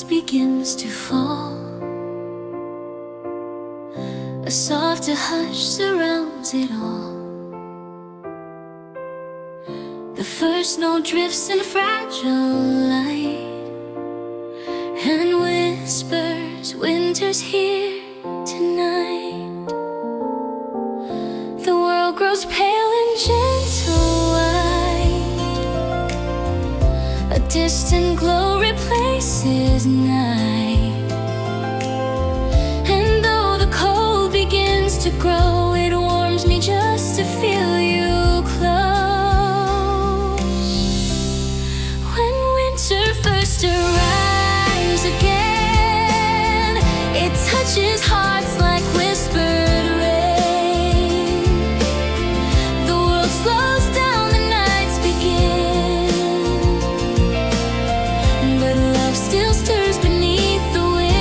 begins to fall. A softer hush surrounds it all. The first snow drifts in fragile light and whispers, winter's here tonight. The world grows pale and gentle white. A distant glow replaces night. And though the cold begins to grow, it warms me just to feel you close. When winter first arrives again, it touches hearts like whispered rain. The world slows down, the nights begin, but love still stirs beneath the wind.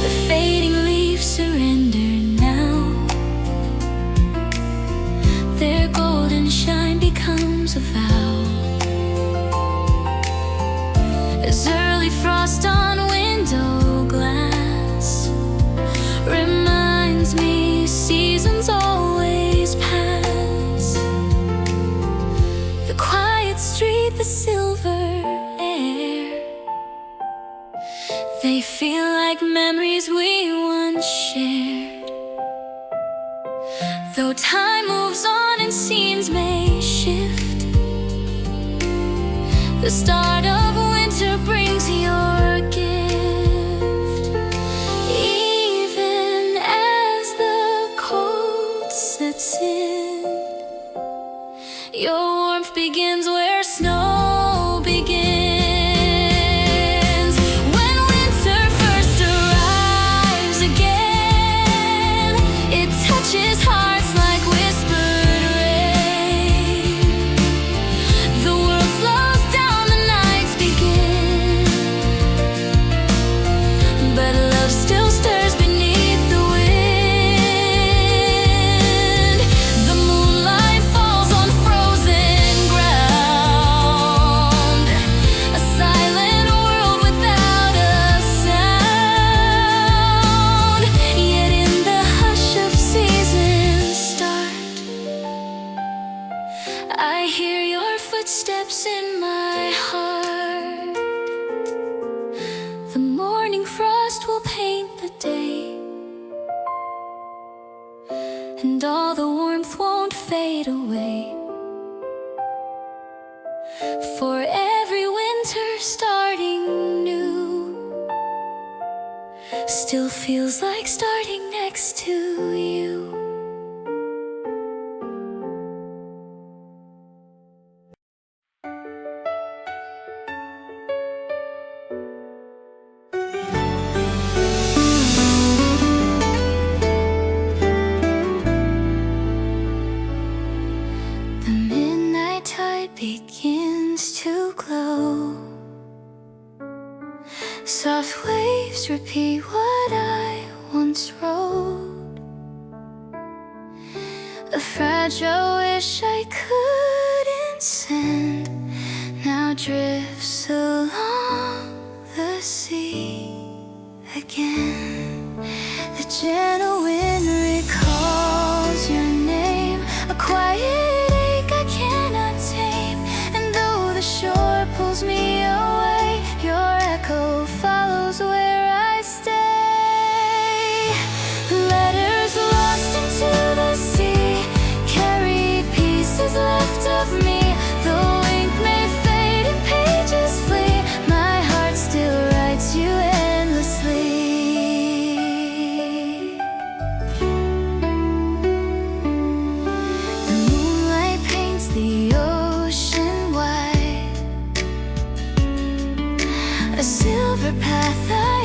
The fading leaves surrender now. Their golden shine becomes a vow. As early frost on window glass reminds me seasons always pass. The quiet street, the silver air, they feel like memories we once shared. Though time moves on and scenes may shift, the start of winter brings your gift. Even as the cold sets in, your warmth begins where snow begins. When winter first arrives again, it touches hearts like whispered rain. The world slows down, the nights begin, but love still stirs beneath the wind. The moonlight falls on frozen ground, a silent world without a sound. Yet in the hush of seasons start, I hear your footsteps in my heart. The morning frost will paint the day, and all the warmth won't fade away. For every winter starting new still feels like starting next to you. The midnight tide begins to glow. Soft waves repeat what I once wrote. A fragile wish I couldn't send now drifts along the sea again. The gentle wind recalls your name, a quiet ache I cannot tame. And though the shore pulls me away, your echo follows where I stay. Letters lost into the sea, carried pieces left of me. Though ink may fade and pages flee, my heart still writes you endlessly. The moonlight paints the ocean white, a silver path I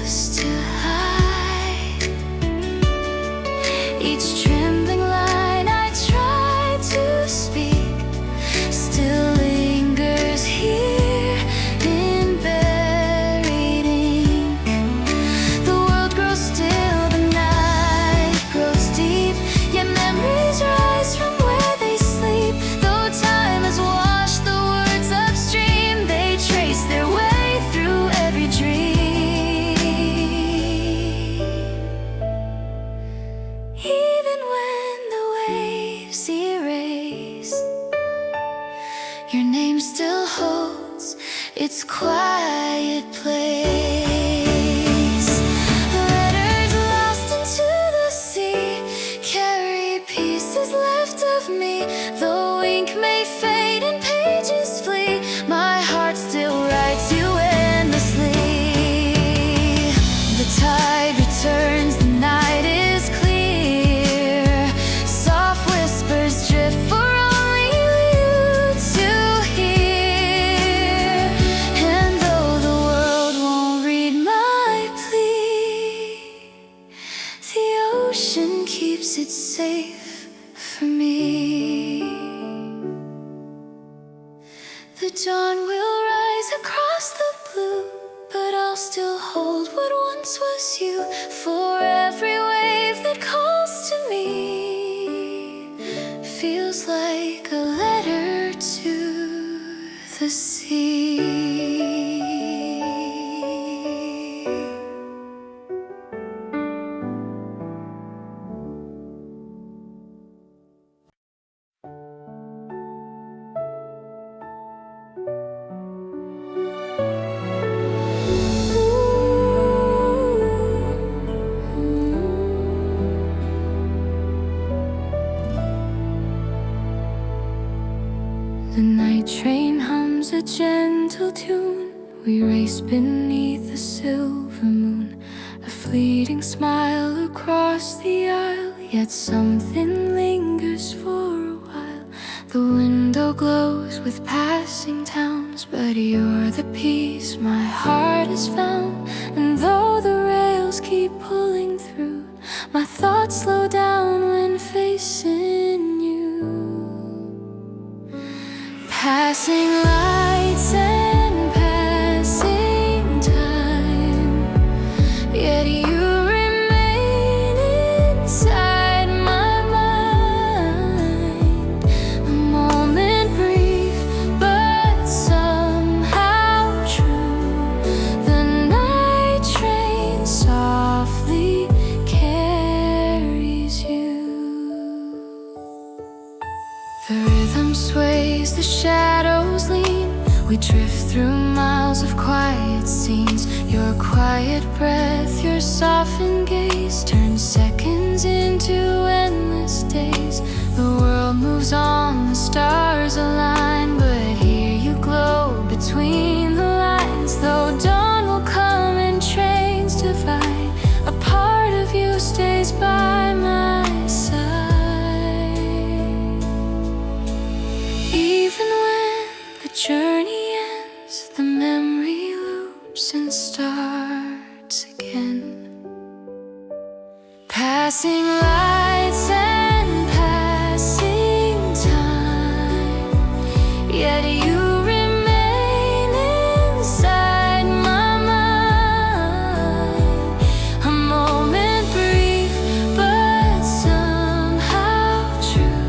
used to hide. Each trembling line I try to speak still lingers here in buried ink. The world grows still, the night grows deep, yet memories rise from where they sleep. Though time has washed the words upstream, they try quiet place. Letters lost into the sea carry pieces left of me. Though ink may fade and pages flee, my heart still writes you endlessly. The tide returns, the night is clear. Soft whispers drift for only you to hear. And though the world won't read my plea, the ocean keeps it safe for me. The dawn will rise across the blue, but I'll still hold what once was you. For every wave that calls to me feels like a letter to the sea. The night train hums a gentle tune. We race beneath the silver moon. A fleeting smile across the aisle, yet something lingers for a while. The window glows with passing towns, but you're the peace my heart has found. And though the rails keep pulling through, my thoughts slow down when facing you. Passing lights and passing time, yet you remain inside my mind. A moment brief, but somehow true. The night train softly carries you. The rhythm sways, the shadows lean. We drift through miles of quiet scenes. Your quiet breath, your softened gaze turn seconds into endless days. The world moves on, the stars align, but here you glow between the lines. Though dawn will come and trains divide, a part of you stays by my side. Even when the journey ends, the memory loops and starts again. Passing lights and passing time, yet you remain inside my mind. A moment brief, but somehow true.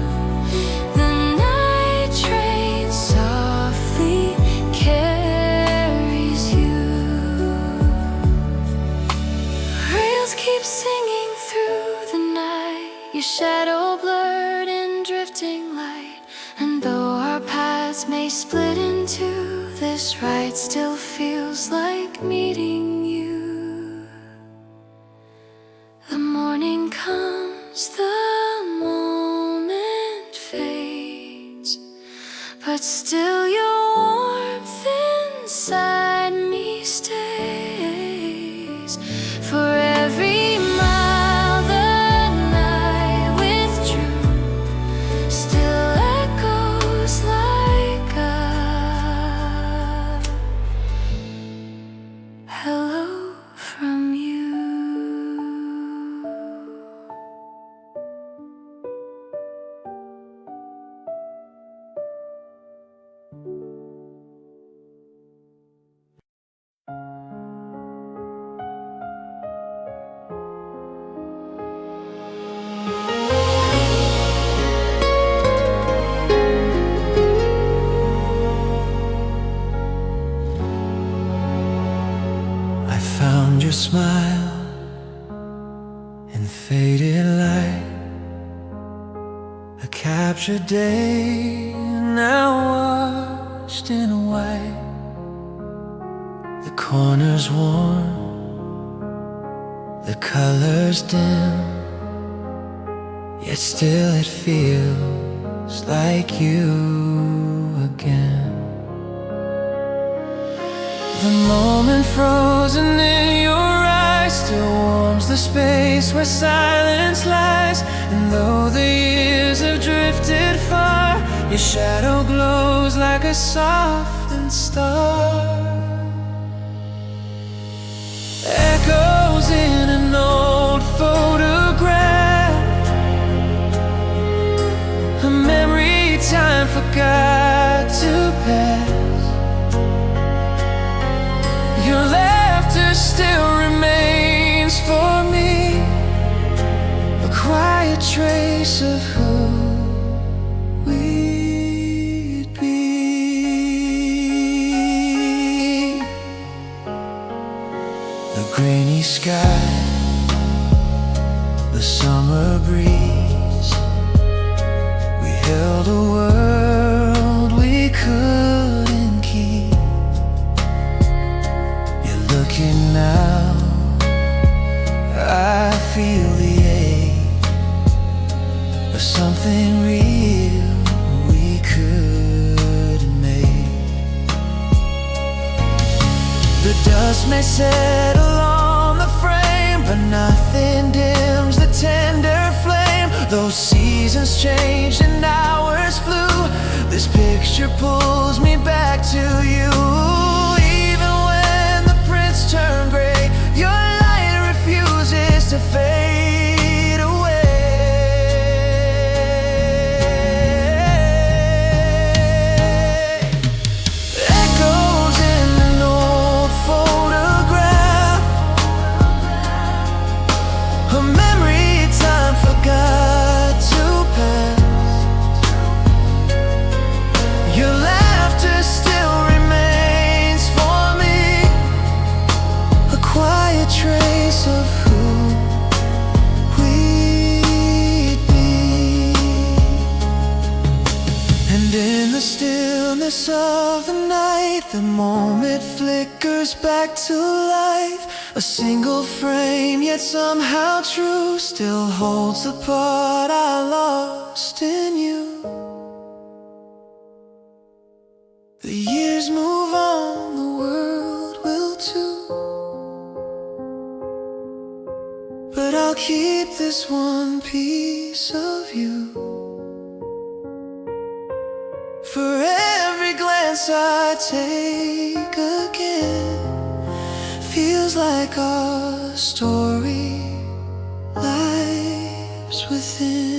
The night train softly carries you. Rails keep singing through the night, your shadow blurred in drifting light. And though our paths may split in two, this ride still feels like meeting you. The morning comes, the moment fades, but still your warmth inside me stays. For every mile the night withdrew still echoes like a hello from you. I found your smile in faded light, a captured day now washed in white. The corners worn, the colors dim, yet still it feels like you again. The moment frozen in your eyes still warms the space where silence lies. And though the years have drifted far, your shadow glows like a softened star. Echoes in an old photograph, a memory time forgot to pass. Your laughter still remains for me, a quiet trace of who we'd be. The grainy sky, the summer breeze, we held a world we couldn't keep. You're looking now, I feel the ache of something real we couldn't make. The dust may settle on the frame, but nothing dims the tender flame. Those seasons changed and hours flew, this picture pulls me back to you. Even when the prints turn gray, your light refuses to fade away. Echoes in an old photograph, a memory time forgot to pass. Your laughter still remains for me, a quiet trace of who we'd be. And in the stillness of the night, the moment flickers back to life. A single frame, yet somehow true, still holds the part I lost in you. The years move on, the world will too, but I'll keep this one piece of you. For every glance I take again, feels like our story lives within.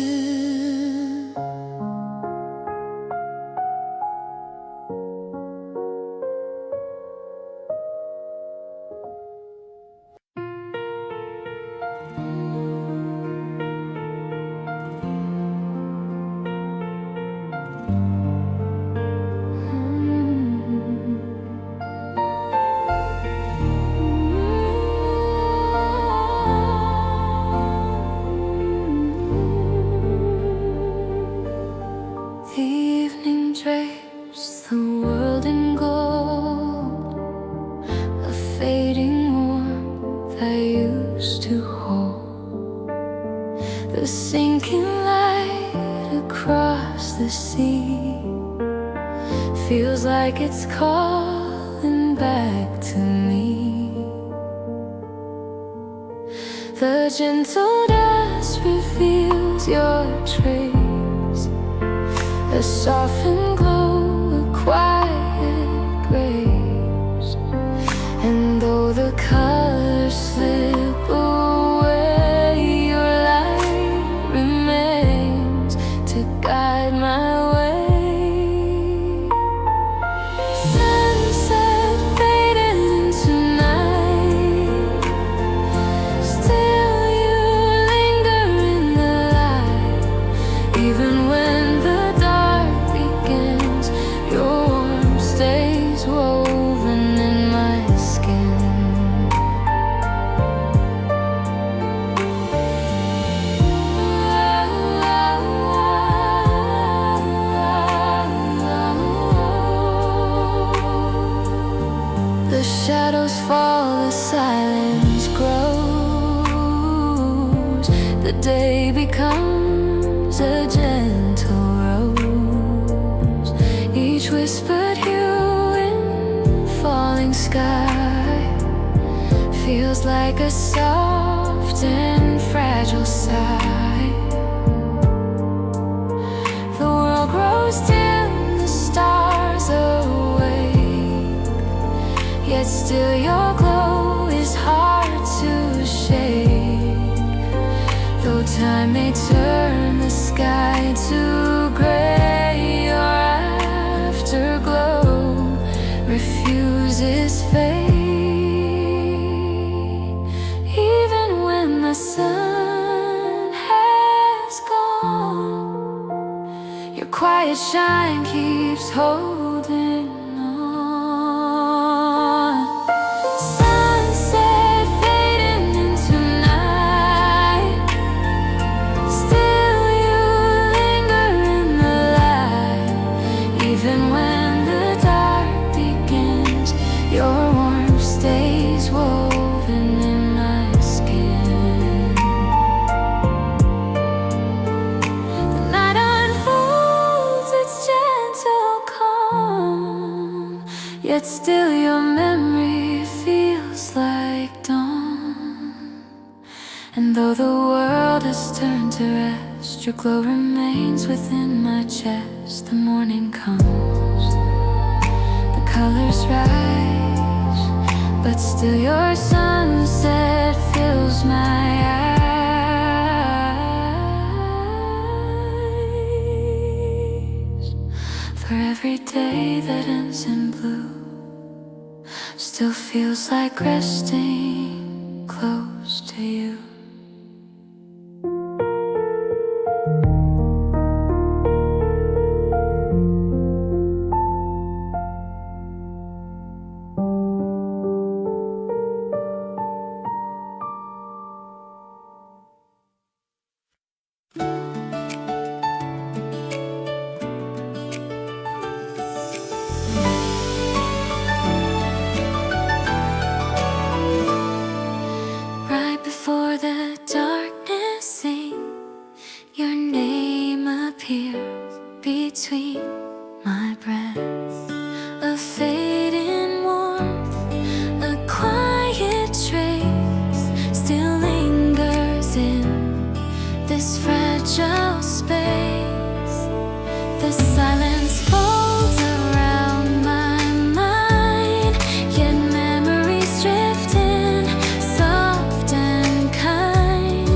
The evening drapes the world in gold, a fading warmth I used to hold. The sinking light across the sea feels like it's calling back to me. The gentle dust reveals your trace, a softened glow, a quiet grace. And though the colors slip away, your light remains to guide my way. Sunset fading into night, still you linger in the light. Even when the dark begins, your warmth stays woven in my skin. shadows fall, the silence grows. The day becomes a gentle rose, each whispered hue in falling sky feels like a soft and fragile sigh. The world grows dim, the stars awake, yet still your glow is hard to shake. Though time may turn the sky to gray, your afterglow refuses fade. Even when the sun has gone, your quiet shine keeps holding on. Sunset fading into night, still you linger in the light. Even when the dark begins, your warmth stays woven in my skin. The night unfolds its gentle calm, yet still your memory feels like dawn. And though the world has turned to rest, your glow remains within my chest. The morning comes, the colors rise, but still your sunset fills my eyes. For every day that ends in blue still feels like resting close to you. Right before the darkness sinks, your name appears between my breaths. A fading warmth, a quiet trace still lingers in this fragile space. The silence folds around my mind, yet memories drift in, soft and kind.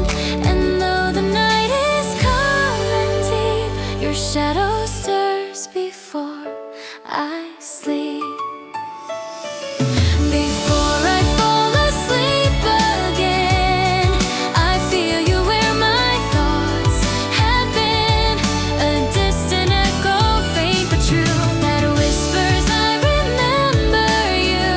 And though the night is calm and deep, your shadow stirs before I sleep. Before I fall asleep again, I feel you where my thoughts have been. A distant echo, faint but true, that whispers I remember you.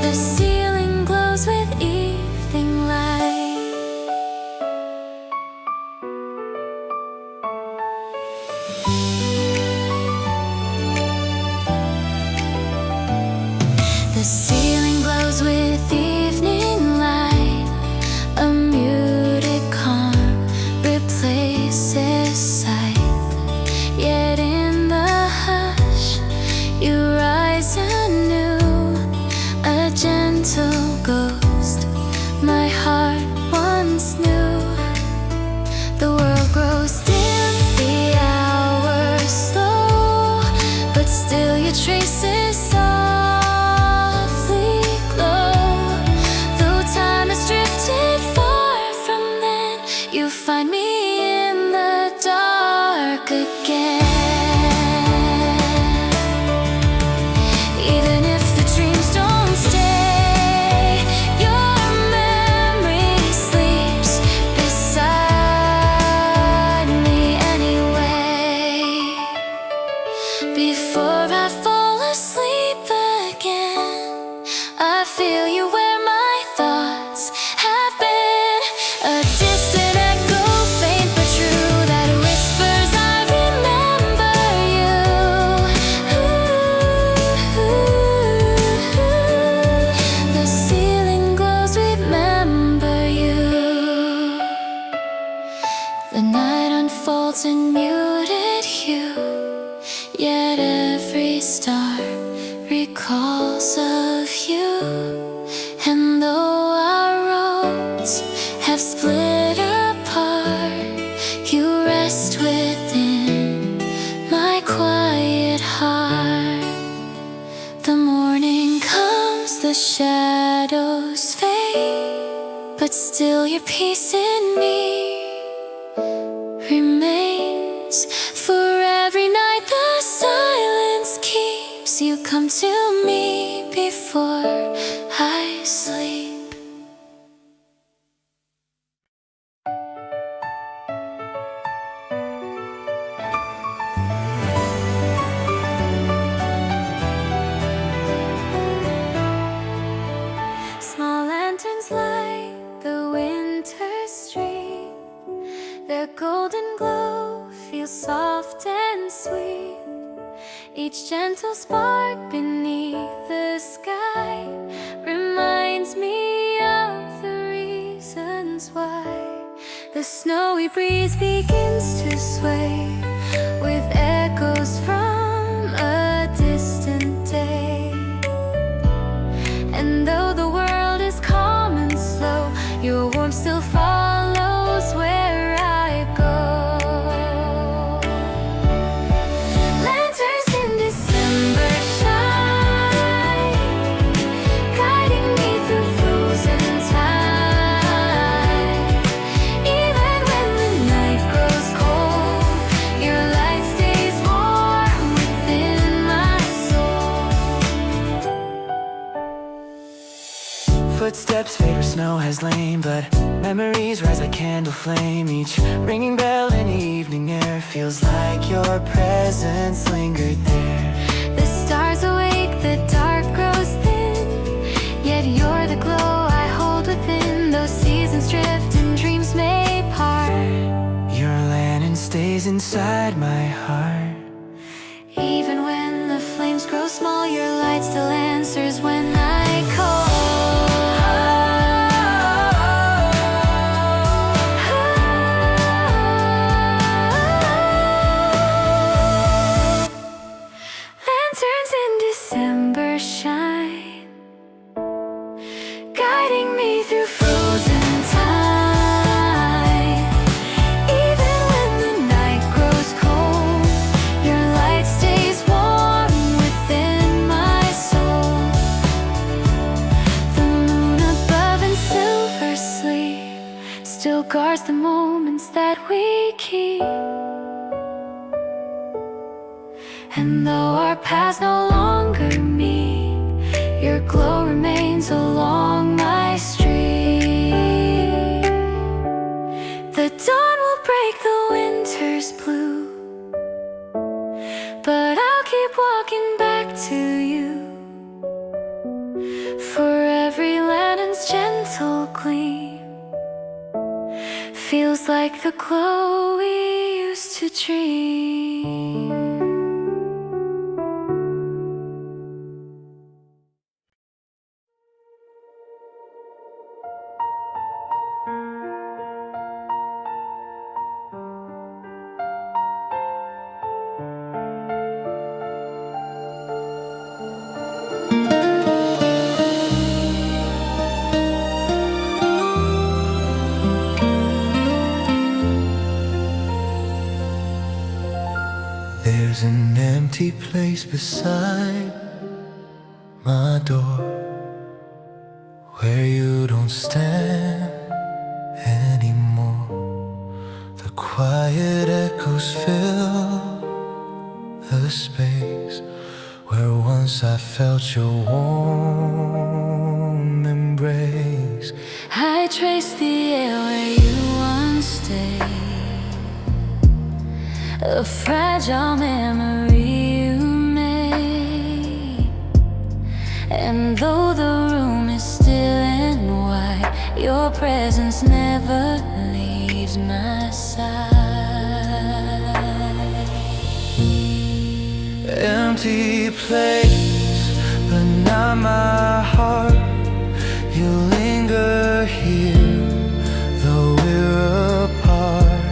The ceiling glows with evening light. The ceiling glows with evening light. A muted calm replaces sight. Yet in the hush, you rise anew, a gentle ghost my heart once knew. The world grows dim, the hours slow, but still your traces softly glow. Though time has drifted far from then, you find me in the dark again. Even if the dreams don't stay, your memory sleeps beside me anyway. Before I fall asleep again, I feel you where my thoughts have been. A distant echo, faint but true, that whispers I remember you. every star recalls of you. And though our roads have split apart, you rest within my quiet heart. The morning comes, the shadows fade, but still your peace in me remains. For every night the silence keeps, you come to me before I sleep. Small lanterns light the winter street. Their golden glow feels soft and sweet. Each gentle spark beneath the sky reminds me of the reasons why. The snowy breeze begins to sway with echoes from a distant day. And though the world is calm and slow, your warmth still follows where I go. Lanterns in December shine, guiding me through frozen time. Even when the night grows cold, your light stays warm within my soul. Footsteps fade where snow has lain, but memories rise like candle flame. Each ringing bell in the evening air feels like your presence lingered there. The stars awake, the dark grows thin, yet you're the glow I hold within. Those seasons drift and dreams may part. Your lantern stays inside my heart. Even when the flames grow small, your light still answers when I call. Lanterns in December shine, guiding me through frozen time. Even when the night grows cold, your light stays warm within my soul. The moon above in silver sleep still guards the moments that we keep. And though our paths no longer meet, your glow remains along my street. The dawn will break the winter's blue, but I'll keep walking back to you. For every lantern's gentle gleam feels like the glow we used to dream. There's an empty place beside my door where you don't stand anymore. The quiet echoes fill the space where once I felt your warm embrace. I trace the air where you once stayed, a fragile memory you made. And though the room is still and white, your presence never leaves my side. Empty place, but not my heart. You linger here, though we're apart.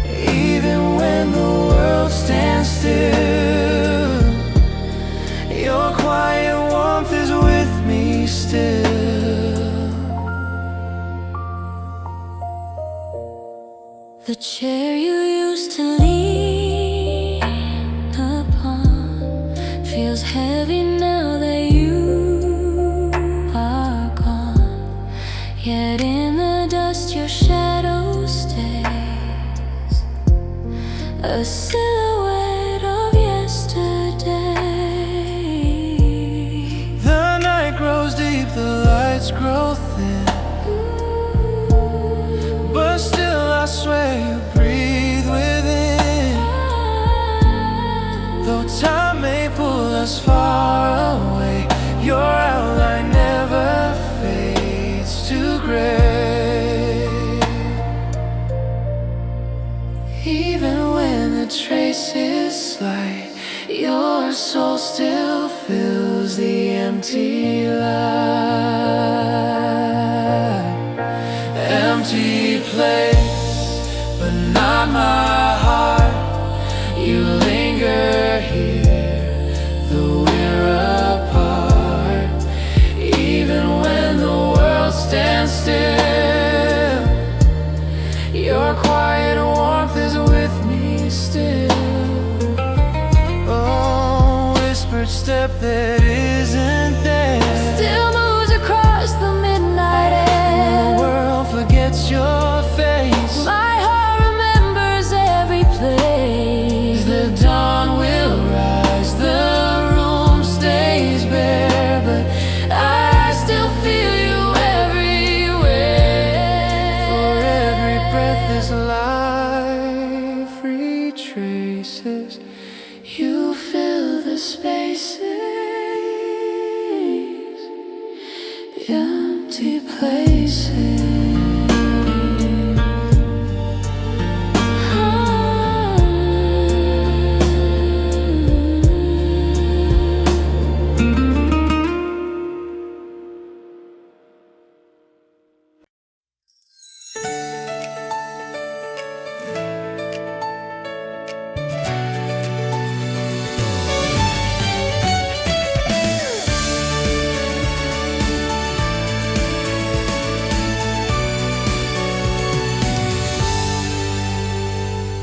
Even when the world stands still, still. The chair you used to lean upon feels heavy now that you are gone. Yet in the dust your shadow stays, a silhouette of yesterday. The night grows deep, the lights grow thin, but still I swear you breathe within. Though time may pull us far away, your outline never fades to gray. Even when the trace is slight, your soul still fills the empty light. Empty place, but not my heart. You linger here, though we're apart. Even when the world stands still, your quiet warmth is with me still. Oh, whispered step that isn't there Still moves across the midnight air. the world forgets your face. My heart remembers every place. The dawn will rise, the room stays bare, but I still feel you everywhere. For every breath this life retraces, you fill the spaces, empty places.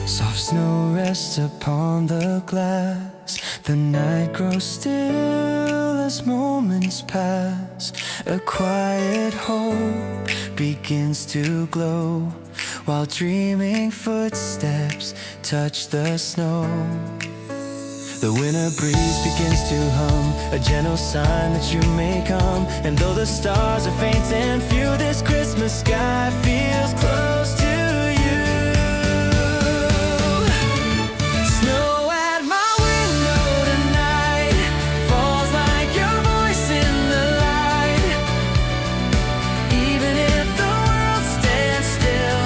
Soft snow rests upon the glass. The night grows still as moments pass. A quiet hope begins to glow, while dreaming footsteps touch the snow. The winter breeze begins to hum, a gentle sign that you may come. And though the stars are faint and few, this Christmas sky feels close to you. Snow at my window tonight falls like your voice in the light. Even if the world stands still,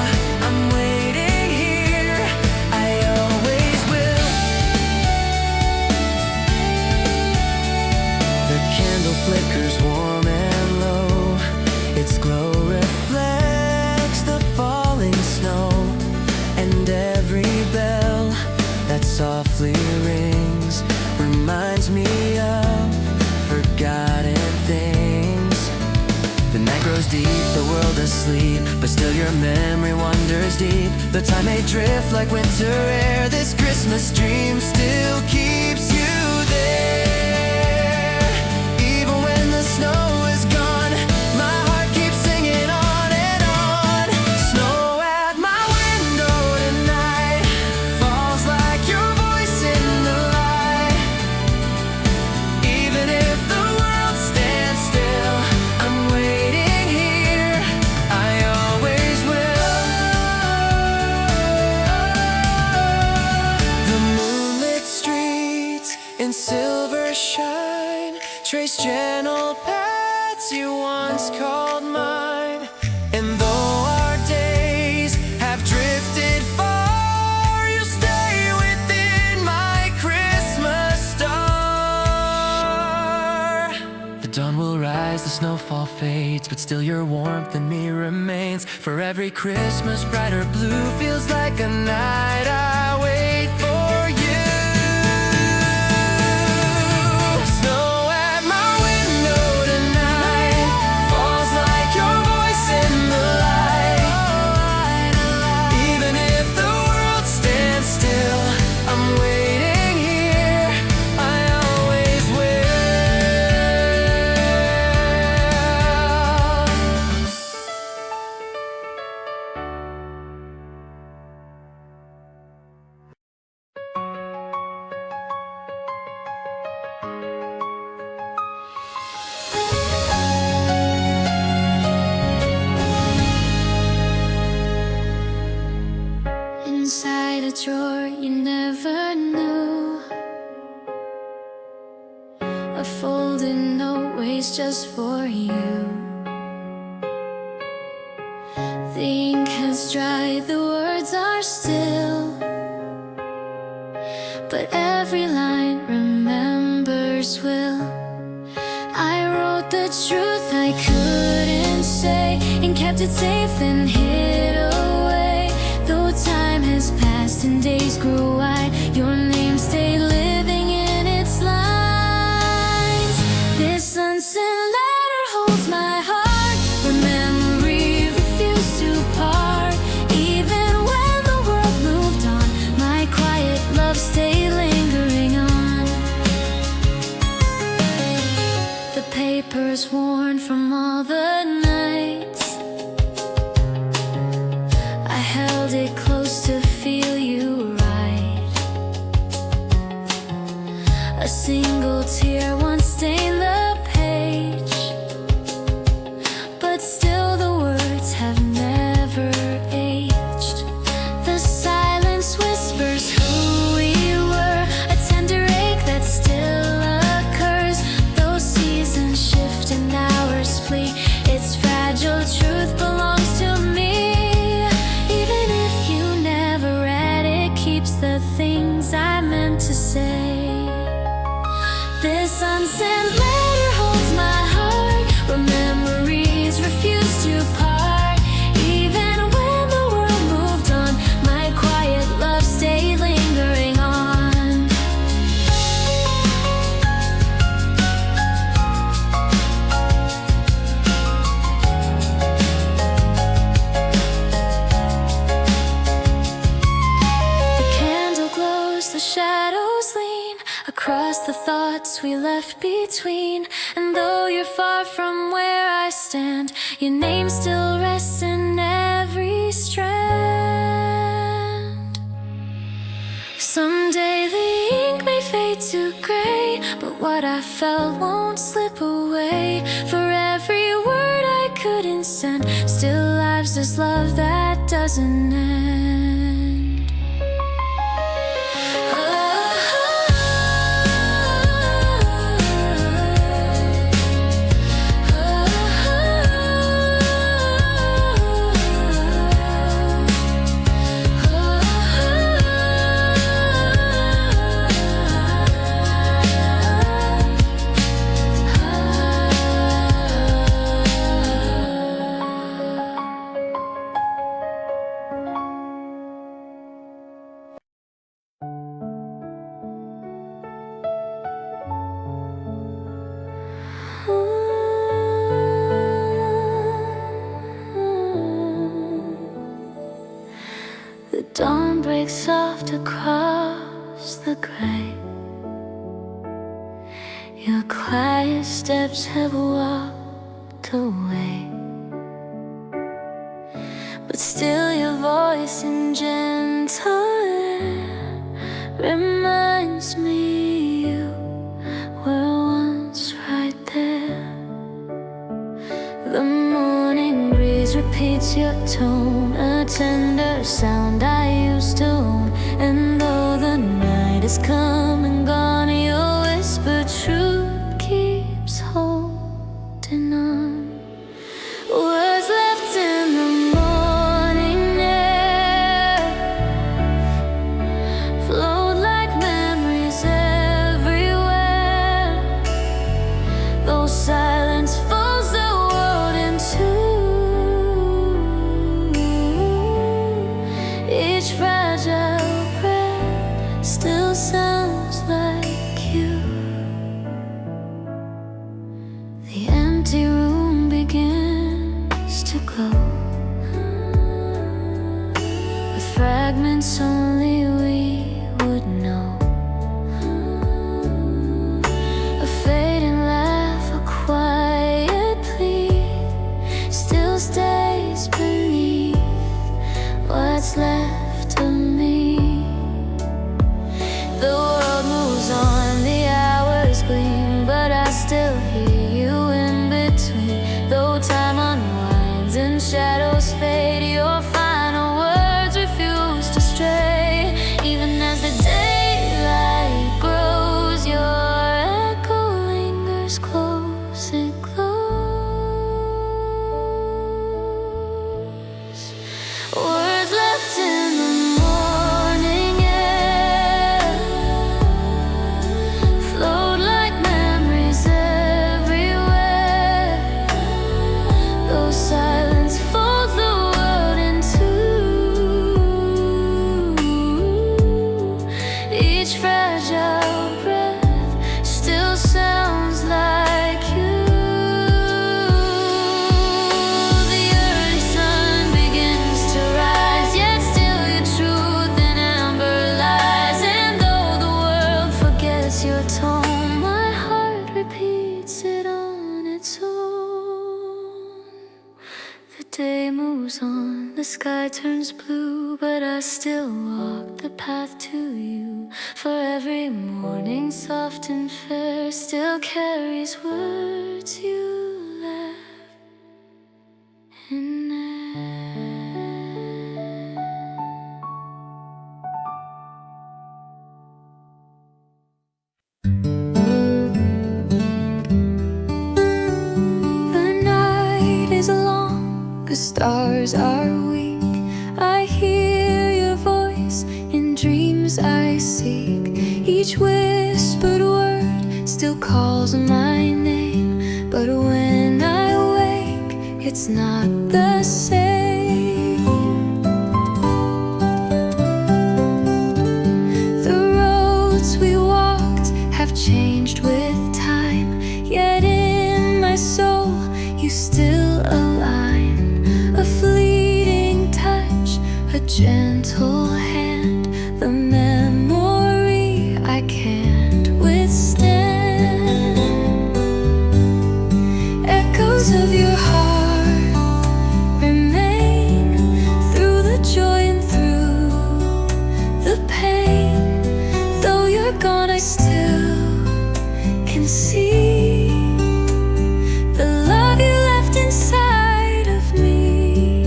I'm waiting here, I always will. The candle flickers warm and low, its glow reflects the falling snow. And every bell that softly rings reminds me of forgotten things. The night grows deep, the world asleep, but still your memory wanders deep. The time may drift like winter air, this Christmas dream still keeps you there. Even when the snow is gone, my heart keeps singing on and on. Snow at my window tonight falls like your voice in the light. Even if the world stands still, I'm waiting here, I always will. The moonlit streets in silver shine trace gentle paths you once called mine. And though our days have drifted far, you stay within my Christmas star. The dawn will rise, the snowfall fades, but still your warmth in me remains. For every Christmas brighter blue feels like a night I wait for you. Snow at my window tonight a folded note waits just for you. The ink has dried, the words are still, but every line remembers will. I wrote the truth I couldn't say and kept it safe and hid away. Though time has passed and days grew wide, your name stayed living in its lines. This unsent letter holds my heart, where memory refused to part. Even when the world moved on, my quiet love stayed lingering on. The paper's worn from all the nights. I held it close to feel you right. A single tear once stained the page, but still the words have never aged. The silence whispers who we were, a tender ache that still occurs. Those seasons shift and hours flee, its fragile truth belongs to me. Even if you never read it, keeps the things I meant to say. This unsent letter holds my heart, where memories refuse to part. Even when the world moved on, my quiet love stayed lingering on. The candle glows, the shadows lean across the thoughts we left between. And though you're far from where I stand, your name still rests in every strand. Someday the ink may fade to gray, but what I felt won't slip away. For every word I couldn't send, still lives this love that doesn't end. The dawn breaks soft across the gray. Your quiet steps have walked away, but still your voice in gentle air reminds me you were once right there. The morning breeze repeats your tone, a tender sound I used to own. And though the night is come and gone, your whispered truth keeps holding on. Words left in the morning air float like memories everywhere. Though silence falls the world in two, each fragile breath still sounds like moves on, the sky turns blue, but I still walk the path to you. For every morning soft and fair still carries words you left in there. The night is long, the stars are weak. I hear your voice in dreams I seek. Each whispered word still calls my name, but when I wake, it's not the same. The roads we walked have changed with time, yet in my soul you still align. A fleeting touch, a gentle hand, the memory I can't withstand. Echoes of your heart remain through the joy and through the pain. Though you're gone, I still can see the love you left inside of me.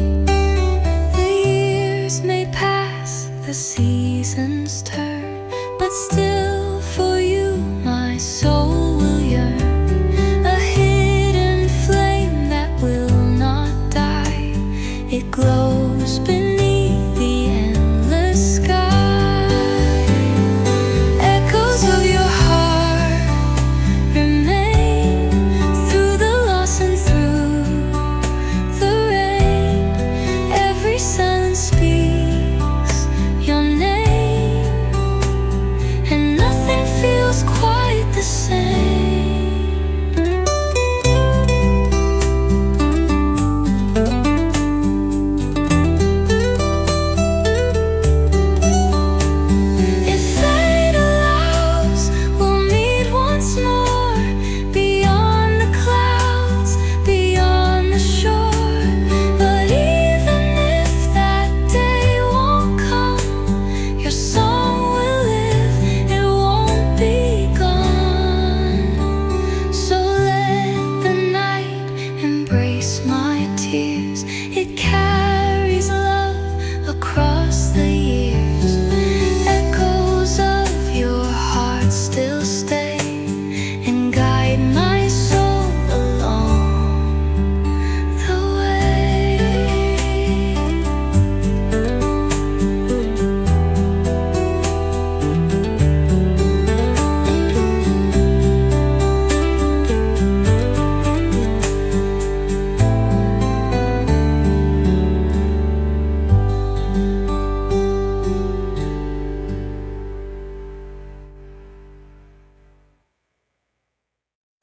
The years may pass, the seasons turn, but still for you my soul will yearn. A hidden flame that will not die, it glows beneath the endless sky. Echoes of your heart remain through the loss and through the rain. Every silence speaks your name, and nothing feels quite the same. If fate allows, we'll meet once more, beyond the clouds, beyond the shore. But even if that day won't come, your song will live, it won't be gone. So let the night embrace my tears, it carries love across the years. Echoes of your heart still stay and guide my soul along the way.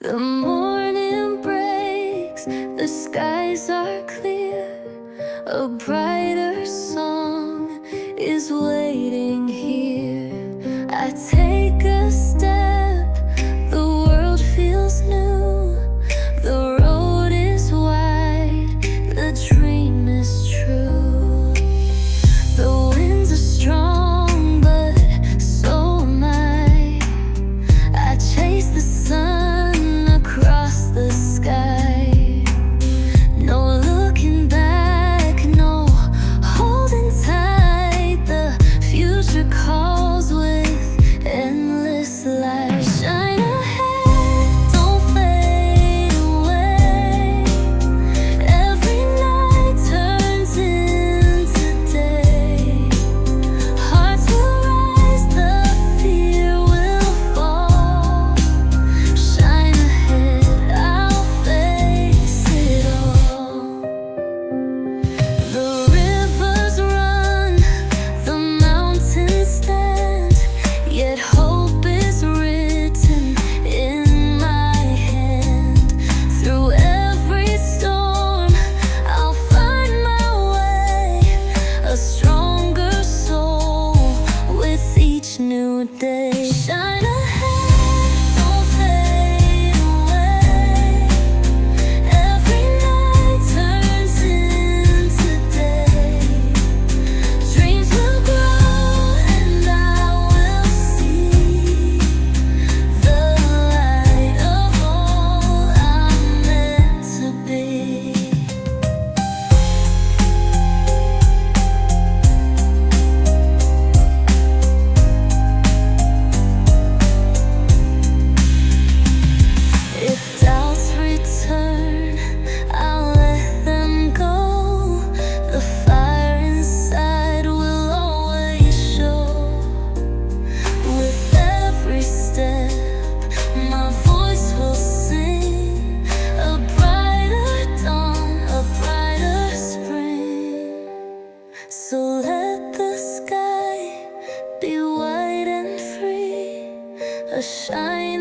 The morning breaks, the skies are clear. A brighter song is waiting here. I take a step, the world feels new. The road is wide, the dream is true. The winds are strong, but so am I. I chase the sun across the sky. No looking back, no holding tight. The future calls with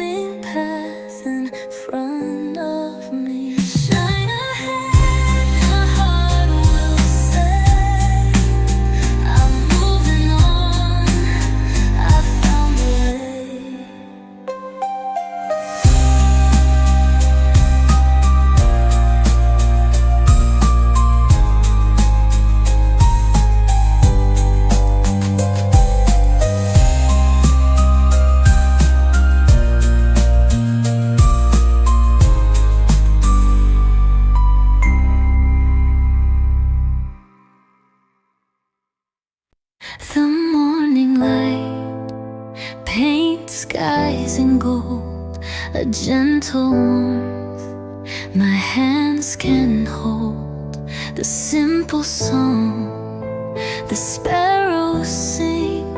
shining path in front of me. Shine ahead, my heart will say, I'm moving on, I found a way. The morning light paints skies in gold, a gentle warmth my hands can hold. The simple song the sparrows sing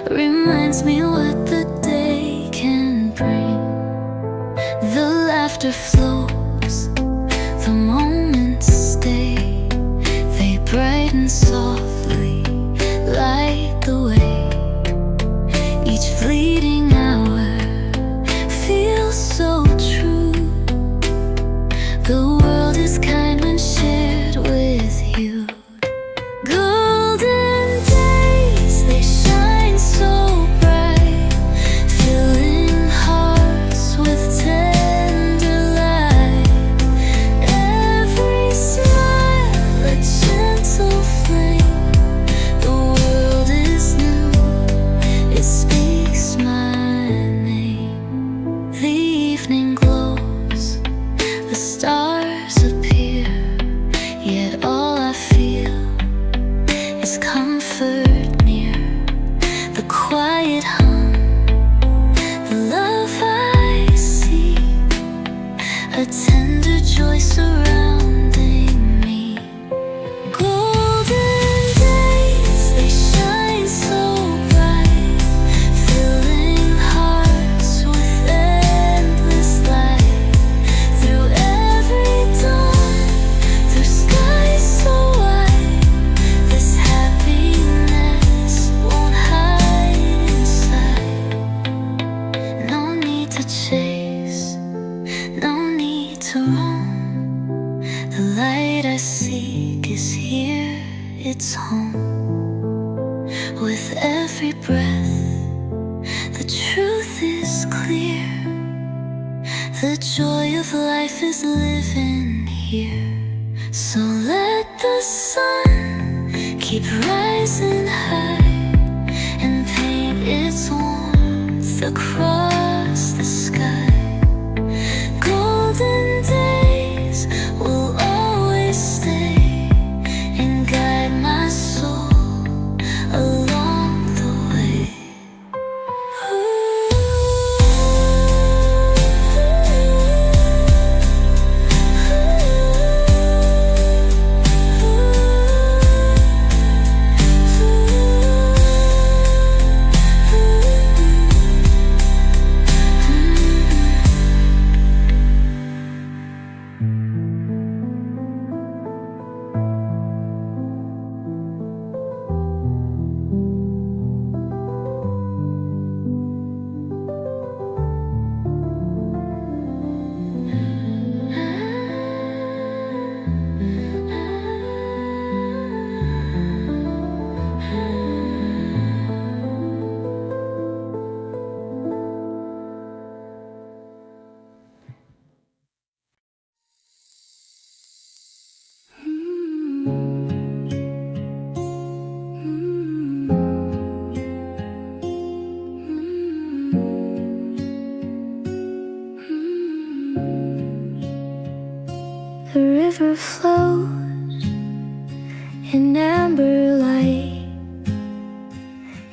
reminds me what the day can bring. The laughter flows, the moments stay, they brighten softly, light the way. Each fleeting hour feels so true. The world is kind when shared with you. Golden days, they shine so bright, filling hearts with tender light. Every smile a gentle flame. The world is new, it speaks my name. The evening glows, the stars appear, yet all I feel is comfort near. The quiet hum, the love I see, a tender joy surrounding me. Golden days, they shine so bright, filling hearts with endless light. Through every dawn, through skies so white, this happiness won't hide inside. No need to chase, no need to roam. The light I seek is here, it's home. With every breath, the truth is clear. The joy of life is living here. So let the sun keep rising high and paint its warmth across the sky. Golden days will always stay and guide my soul along the way. The river flows in amber light,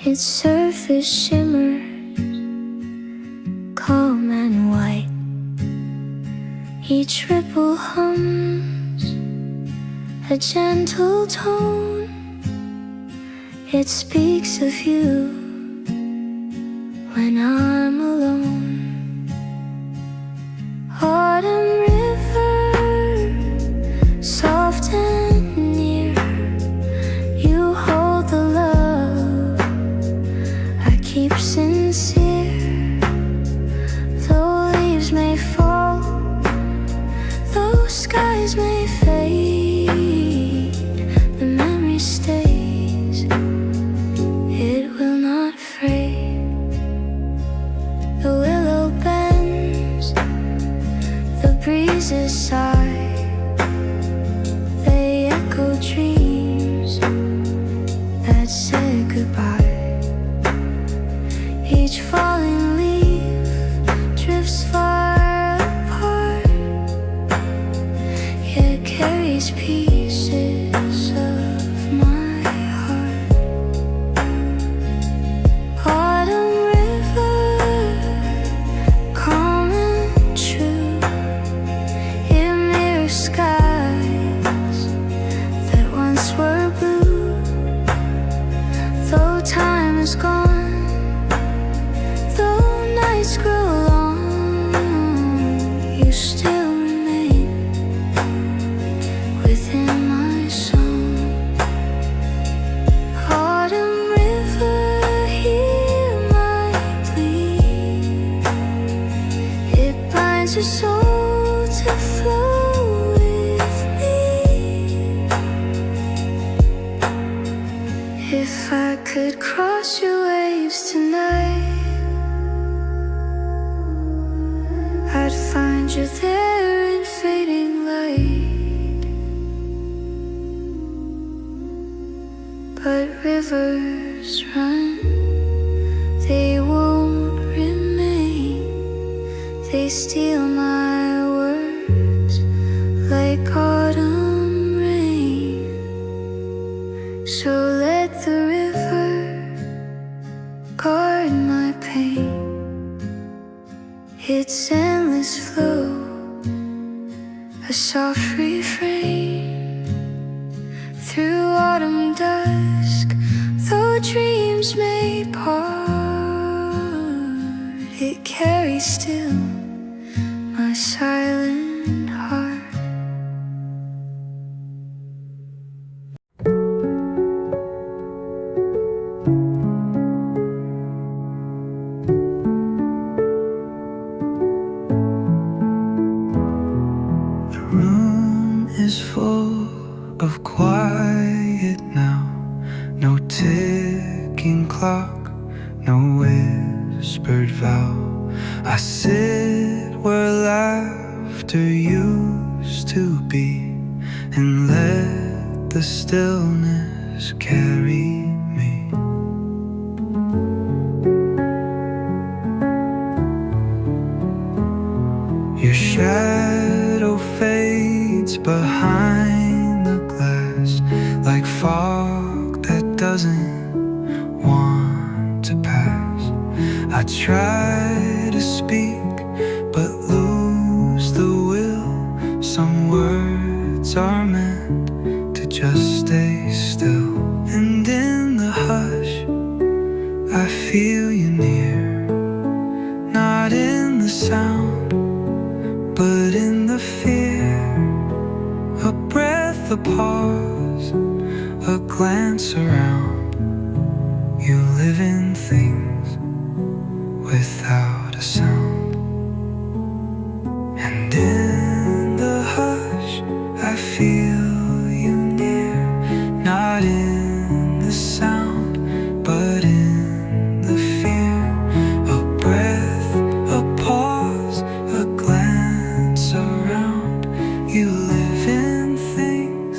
its surface shimmers calm and white. Each ripple hums a gentle tone, it speaks of you when I'm alone. Autumn river, soft and near, you hold the love I keep sincere. voices sigh, they echo dreams that said goodbye. Each falling leaf drifts far apart, yet carries pieces of my heart. Autumn river, calm and true, it mirrors skies that once were blue. Though time is gone, though nights grow long, you still remain within my song. Autumn river, hear my plea. It binds your soul to flow with me. If I could cross your waves tonight, I'd find you there in fading light. But rivers run, they won't remain. They steal my words like autumn rain. So let the river guard my pain, its endless flow, a soft refrain. Through autumn dusk, though dreams may part, it carries still my silent heart. The room is full of quiet now. No ticking clock, no whispered vow. I sit where laughter used to be and let the stillness carry me. Your shadow fades behind the glass like fog that doesn't want to pass. I try to speak but lose the will. Some words are meant to just stay still. And in the hush I feel you near, not in the sound but in the fear. A breath, a pause, a glance around. You live in things without a sound. And in the hush I feel you near, not in the sound but in the fear. A breath, a pause, a glance around. You live in things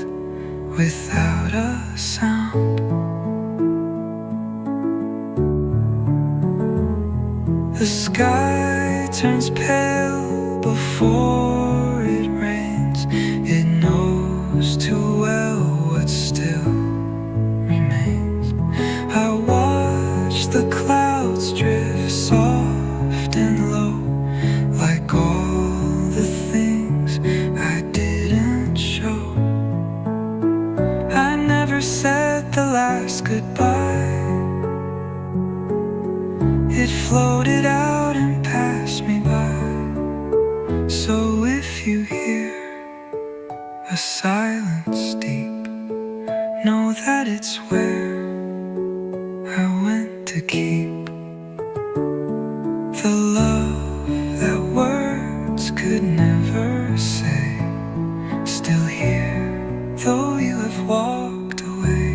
without a sound. The sky turns pale before it rains. It knows too well what still remains. I watch the clouds drift soft and low, like all the things I didn't show. I never said the last goodbye. It floated out and passed me by. So if you hear a silence deep, know that it's where I went to keep the love that words could never say. Still here, though you have walked away.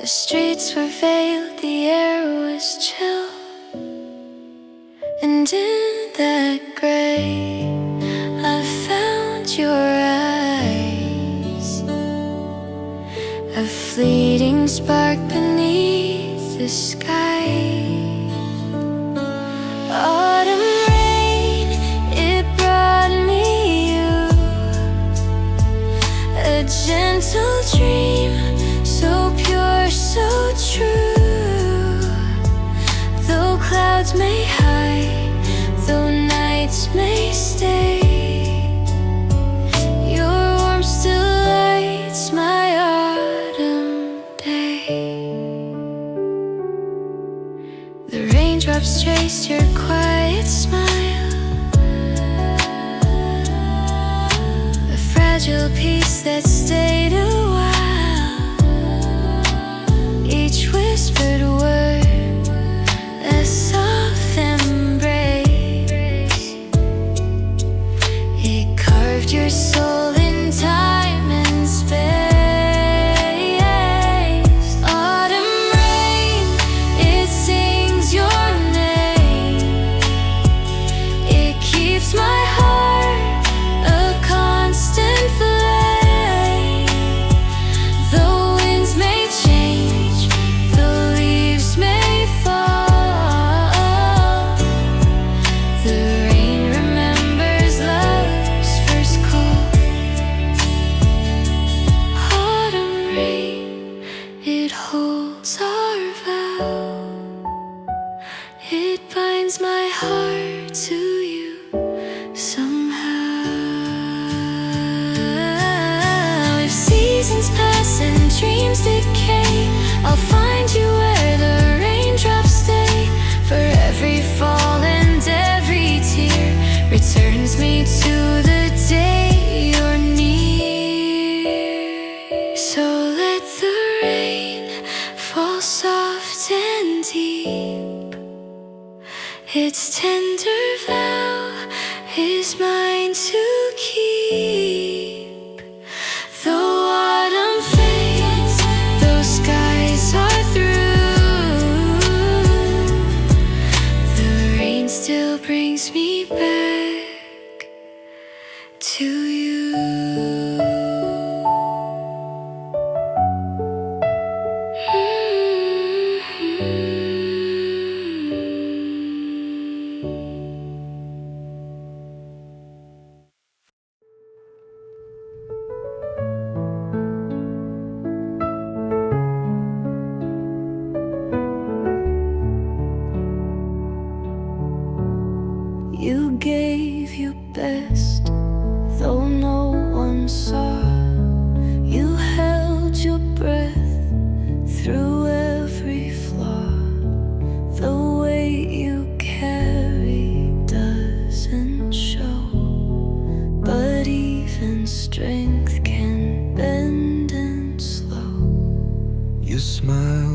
The streets were veiled, the air was chill, and in that gray I found your eyes, a fleeting spark beneath the sky. Autumn rain, it brought me you, a gentle dream, so pure, so true. Though clouds may hide, though nights may stay, your warmth still lights my autumn day. The raindrops traced your quiet smile, a fragile piece that stayed a while. Each whispered word, a soft embrace, it carved your soul in time and space. Autumn rain, it sings your name, it keeps my heart a constant flame. The winds may change, the leaves may fall, the rain remembers love's first call. Autumn rain, it holds our vow, it binds my heart to you somehow. If seasons pass and dreams decay, I'll find you where the raindrops stay. For every fall and every tear returns me to the day you're near. So let the rain fall soft and deep, its tender vow is mine to keep. Though autumn fades, though skies are through, the rain still brings me back to you. You gave your best, though no one saw. You held your breath through every flaw. The weight you carry doesn't show, but even strength can bend and slow. You smile